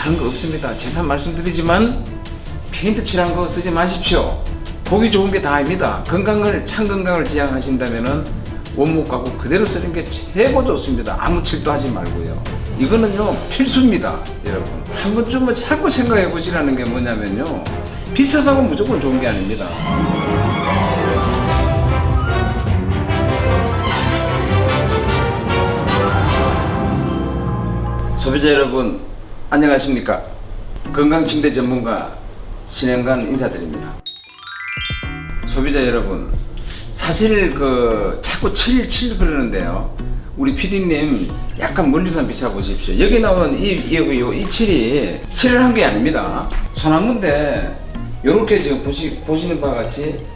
다른 거 없습니다. 재산 말씀드리지만 페인트 칠한 거 쓰지 마십시오. 보기 좋은 게 다입니다. 찬 건강을 지향하신다면은 원목 가구 그대로 쓰는 게 최고 좋습니다. 아무 칠도 하지 말고요. 이거는요 필수입니다. 여러분 한 번쯤은 자꾸 생각해 보시라는 게 뭐냐면요, 비싸다고 무조건 좋은 게 아닙니다. 소비자 여러분 안녕하십니까? 건강침대 전문가 신영관 인사드립니다. 소비자 여러분, 사실 자꾸 칠 그러는데요, 우리 PD님 약간 멀리서 비춰보십시오. 여기 나오는 이 칠이 칠을 한 게 아닙니다. 소나무인데 요렇게 지금 보시는 바와 같이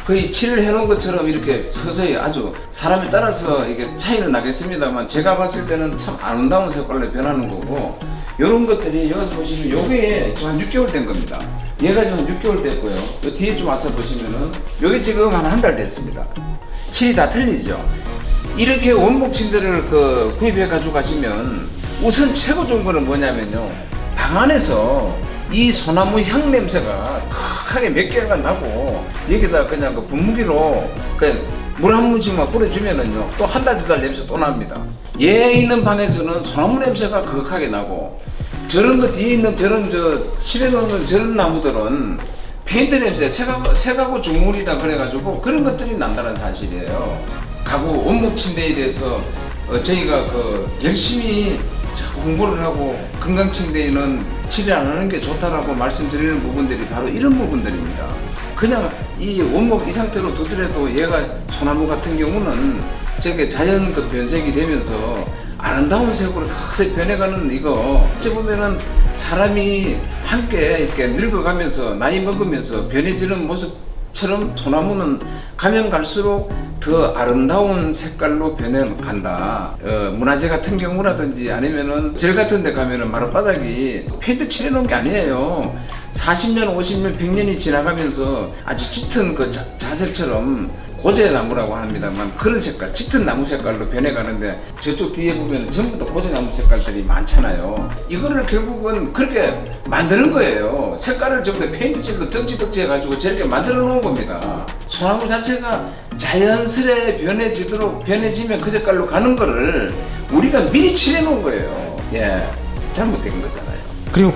거의 칠을 해놓은 것처럼 이렇게 서서히 아주 사람에 따라서 이게 차이는 나겠습니다만 제가 봤을 때는 참 아름다운 색깔로 변하는 거고, 요런 것들이 여기서 보시면 요게 지금 한 6개월 된 겁니다. 얘가 지금 한 6개월 됐고요. 요 뒤에 좀 와서 보시면은 요게 지금 한 달 됐습니다. 칠이 다 틀리죠. 이렇게 원목 침대를 구입해 가지고 가시면 우선 최고 좋은 거는 뭐냐면요, 방 안에서 이 소나무 향 냄새가 크게 몇 개월간 나고, 여기다 그냥 분무기로 물 한 문씩만 뿌려주면은요 또 한 달 두 달 냄새 또 납니다. 얘 있는 방에서는 소나무 냄새가 극하게 나고, 저런 거 뒤에 있는 저런 칠해 놓는 저런 나무들은 페인트 냄새, 새가구 중물이다 그래가지고 그런 것들이 난다는 사실이에요. 가구 원목 침대에 대해서 저희가 열심히 홍보를 하고 건강 침대에는 칠을 안 하는 게 좋다라고 말씀드리는 부분들이 바로 이런 부분들입니다. 그냥 이 원목 이 상태로 두더라도 얘가 소나무 같은 경우는 저게 자연 변색이 되면서 아름다운 색으로 서서히 변해가는 이거, 어찌 보면은 사람이 함께 이렇게 늙어가면서 나이 먹으면서 변해지는 모습처럼 소나무는 가면 갈수록 더 아름다운 색깔로 변해간다. 문화재 같은 경우라든지 아니면은 젤 같은 데 가면은 마룻바닥이 페인트 칠해놓은 게 아니에요. 40년, 50년, 100년이 지나가면서 아주 짙은 자색처럼 고제나무라고 합니다만 그런 색깔, 짙은 나무 색깔로 변해가는데, 저쪽 뒤에 보면 전부 다 고제나무 색깔들이 많잖아요. 이거를 결국은 그렇게 만드는 거예요. 색깔을 전부 다 페인트칠로 덕지덕지 해가지고 저렇게 만들어 놓은 겁니다. 소나무 자체가 자연스레 변해지면 그 색깔로 가는 거를 우리가 미리 칠해 놓은 거예요. 예, 잘못된 거잖아요. 그리고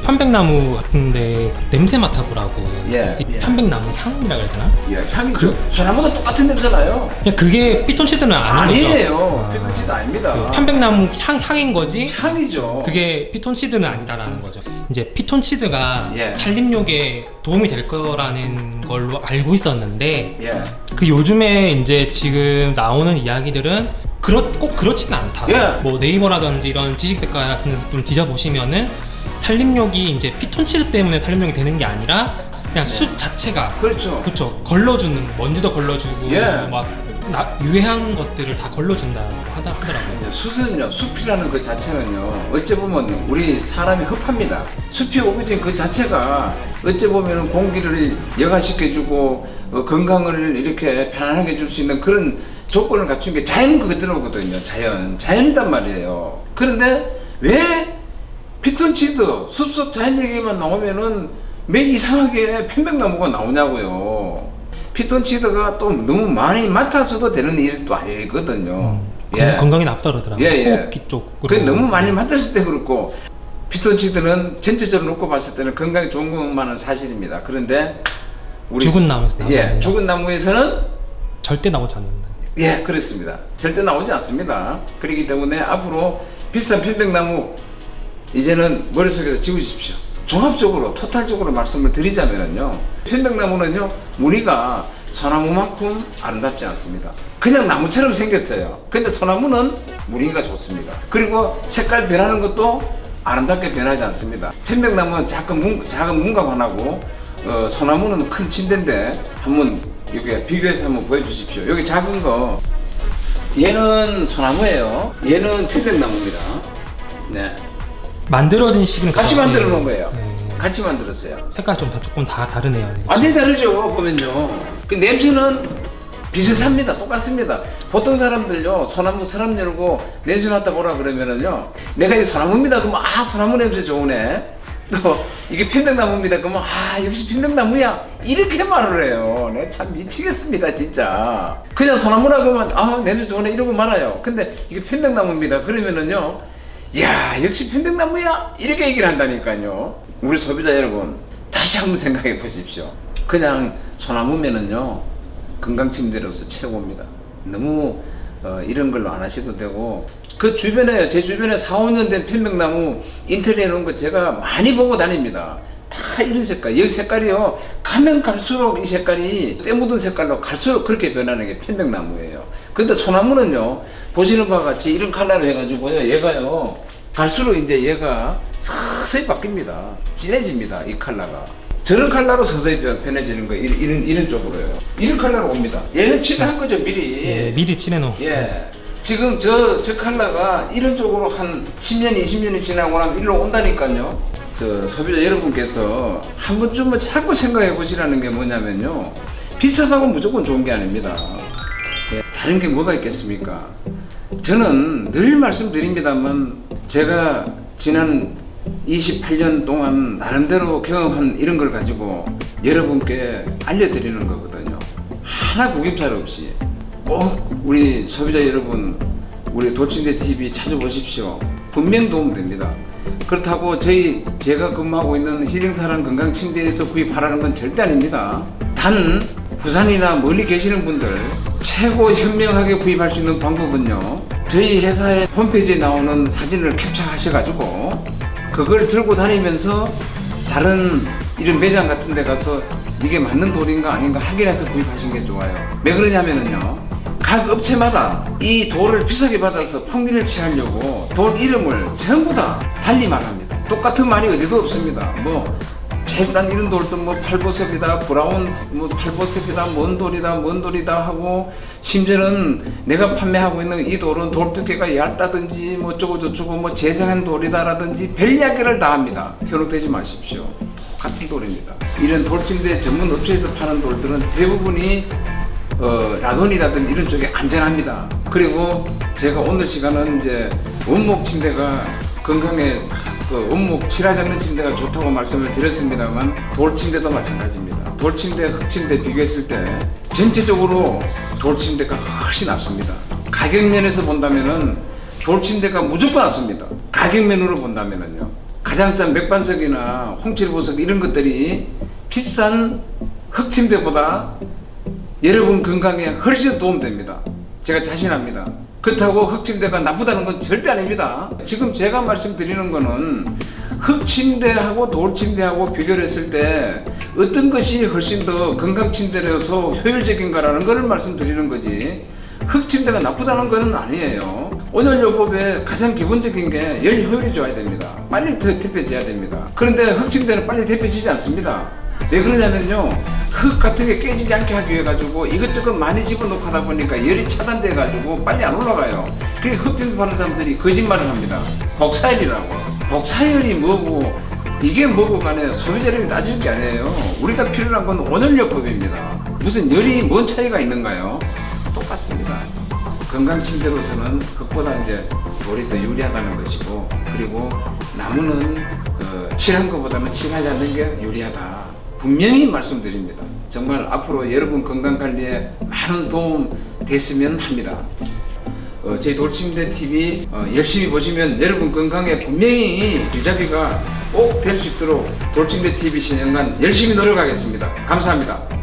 편백나무 같은데 냄새 맡아보라고. 예, 예. 편백나무 향이라 그래야 되나? 예, 향이죠. 소나무도 똑같은 냄새 나요. 그냥 그게 피톤치드는 아니에요. 피톤치드 아닙니다. 편백나무 향인 거지. 향이죠. 그게 피톤치드는 아니다라는 거죠. 이제 피톤치드가 예. 산림욕에 도움이 될 거라는 걸로 알고 있었는데, 예. 요즘에 이제 지금 나오는 이야기들은 꼭 그렇지는 않다. 예. 뭐 네이버라든지 이런 지식 댓글 같은 데 좀 뒤져보시면은 산림욕이 이제 피톤치드 때문에 산림욕이 되는 게 아니라 그냥 숲 자체가, 그렇죠. 걸러주는, 먼지도 걸러주고 예. 막 유해한 것들을 다 걸러준다고 하더라고요. 숲은요, 숲이라는 그 자체는요, 어찌 보면 우리 사람이 흡합니다. 숲이 오브진 그 자체가 어찌 보면 공기를 여가시켜주고 건강을 이렇게 편안하게 해줄 수 있는 그런 조건을 갖춘 게 자연 그대로거든요. 자연이단 말이에요. 그런데 왜 피톤치드, 숲속 자연 얘기만 나오면은 왜 이상하게 편백나무가 나오냐고요. 피톤치드가 또 너무 많이 맡아서도 되는 일이 또 아니거든요. 예. 건강에 나쁘다 그러더라고요. 예, 예. 호흡기 쪽으로. 그게 너무 많이 맡았을 때 그렇고, 피톤치드는 전체적으로 놓고 봤을 때는 건강에 좋은 것만은 사실입니다. 그런데 죽은 나무에서 예, 죽은 나무에서는 절대 나오지 않는다. 예, 그렇습니다. 절대 나오지 않습니다. 그렇기 때문에 앞으로 비싼 편백나무 이제는 머릿속에서 지우십시오. 종합적으로 토탈적으로 말씀을 드리자면요, 편백나무는요 무늬가 소나무만큼 아름답지 않습니다. 그냥 나무처럼 생겼어요. 근데 소나무는 무늬가 좋습니다. 그리고 색깔 변하는 것도 아름답게 변하지 않습니다. 편백나무는 작은 문각 하나고, 소나무는 큰 침대인데 한번 여기 비교해서 한번 보여주십시오. 여기 작은 거, 얘는 소나무예요. 얘는 편백나무입니다. 네. 만들어진 시기는 같이 만들어 놓은 거예요. 네. 같이 만들었어요. 색깔 조금 다 다르네요. 완전히 다르죠. 보면요. 그 냄새는 비슷합니다. 똑같습니다. 보통 사람들요, 소나무 서랍 열고 냄새 맡다 보라 그러면은요, 내가 이 소나무입니다. 그러면 아, 소나무 냄새 좋으네. 또 이게 편백나무입니다. 그러면 아, 역시 편백나무야. 이렇게 말을 해요. 내가 참 미치겠습니다, 진짜. 그냥 소나무라 그러면 아, 냄새 좋으네 이러고 말아요. 근데 이게 편백나무입니다. 그러면은요, 야, 역시 편백나무야. 이렇게 얘기를 한다니까요. 우리 소비자 여러분, 다시 한번 생각해 보십시오. 그냥 소나무면은요, 건강침대로서 최고입니다. 너무 이런 걸로 안 하셔도 되고, 그 주변에, 제 주변에 4, 5년 된 편백나무 인테리어 놓은 거 제가 많이 보고 다닙니다. 다 이런 색깔. 여기 색깔이요, 가면 갈수록 이 색깔이 때 묻은 색깔로 갈수록 그렇게 변하는 게 편백나무예요. 근데 소나무는요, 보시는 바와 같이 이런 컬러로 해가지고요, 얘가요, 갈수록 이제 얘가 서서히 바뀝니다. 진해집니다, 이 컬러가. 저런 컬러로 서서히 변해지는 거예요. 이런 쪽으로요. 이런 컬러로 옵니다. 얘는 칠한 거죠, 미리. 예, 미리 칠해놓은. 예. 지금 저 컬러가 이런 쪽으로 한 10년, 20년이 지나고 나면 일로 온다니까요. 저 소비자 여러분께서 한 번쯤은 자꾸 생각해 보시라는 게 뭐냐면요. 비싸다고 무조건 좋은 게 아닙니다. 예. 다른 게 뭐가 있겠습니까? 저는 늘 말씀드립니다만, 제가 지난 28년 동안 나름대로 경험한 이런 걸 가지고 여러분께 알려드리는 거거든요. 하나 구김살 없이 꼭 우리 소비자 여러분, 우리 돌침대 TV 찾아보십시오. 분명 도움됩니다. 그렇다고 제가 근무하고 있는 힐링사랑 건강침대에서 구입하라는 건 절대 아닙니다. 단 부산이나 멀리 계시는 분들 최고 현명하게 구입할 수 있는 방법은요, 저희 회사의 홈페이지에 나오는 사진을 캡처하셔가지고 그걸 들고 다니면서 다른 이런 매장 같은 데 가서 이게 맞는 돌인가 아닌가 확인해서 구입하시는 게 좋아요. 왜 그러냐면은요, 각 업체마다 이 돌을 비싸게 받아서 풍리를 취하려고 돌 이름을 전부 다 달리 말합니다. 똑같은 말이 어디도 없습니다. 뭐 제일 싼 이런 돌도 뭐 팔보석이다, 브라운 뭐 팔보석이다, 뭔 돌이다 하고, 심지어는 내가 판매하고 있는 이 돌은 돌 두께가 얇다든지 뭐 어쩌고 저쩌고 뭐 재생한 돌이다라든지 별 이야기를 다 합니다. 현혹되지 마십시오. 똑같은 돌입니다. 이런 돌침대 전문 업체에서 파는 돌들은 대부분이 라돈이라든지 이런 쪽에 안전합니다. 그리고 제가 오늘 시간은 이제 원목 침대가 건강에 원목 칠하지 않는 침대가 좋다고 말씀을 드렸습니다만, 돌침대도 마찬가지입니다. 돌침대, 흙침대 비교했을 때 전체적으로 돌침대가 훨씬 낫습니다. 가격 면에서 본다면은 돌침대가 무조건 낫습니다. 가격면으로 본다면은요, 가장 싼 맥반석이나 홍칠보석 이런 것들이 비싼 흙침대보다 여러분 건강에 훨씬 도움됩니다. 제가 자신합니다. 그렇다고 흙침대가 나쁘다는 건 절대 아닙니다. 지금 제가 말씀드리는 거는 흙침대하고 돌침대하고 비교를 했을 때 어떤 것이 훨씬 더 건강침대로서 효율적인가라는 걸 말씀드리는 거지, 흙침대가 나쁘다는 건 아니에요. 온열요법의 가장 기본적인 게 열 효율이 좋아야 됩니다. 빨리 대표져야 됩니다. 그런데 흙침대는 빨리 대표지지 않습니다. 왜 그러냐면요, 흙 같은 게 깨지지 않게 하기 위해 가지고 이것저것 많이 집어넣고 하다 보니까 열이 차단돼 가지고 빨리 안 올라가요. 그러니까 흙침대 파는 사람들이 거짓말을 합니다. 복사열이라고. 복사열이 뭐고 이게 뭐고 간에 소비자를 따질 게 아니에요. 우리가 필요한 건 온열요법입니다. 무슨 열이 뭔 차이가 있는가요? 똑같습니다. 건강침대로서는 흙보다 이제 돌이 더 유리하다는 것이고, 그리고 나무는 칠한 것보다는 칠하지 않는 게 유리하다. 분명히 말씀드립니다. 정말 앞으로 여러분 건강관리에 많은 도움 됐으면 합니다. 저희 돌침대 TV 열심히 보시면 여러분 건강에 분명히 유자비가 꼭 될 수 있도록 돌침대 TV 신년간 열심히 노력하겠습니다. 감사합니다.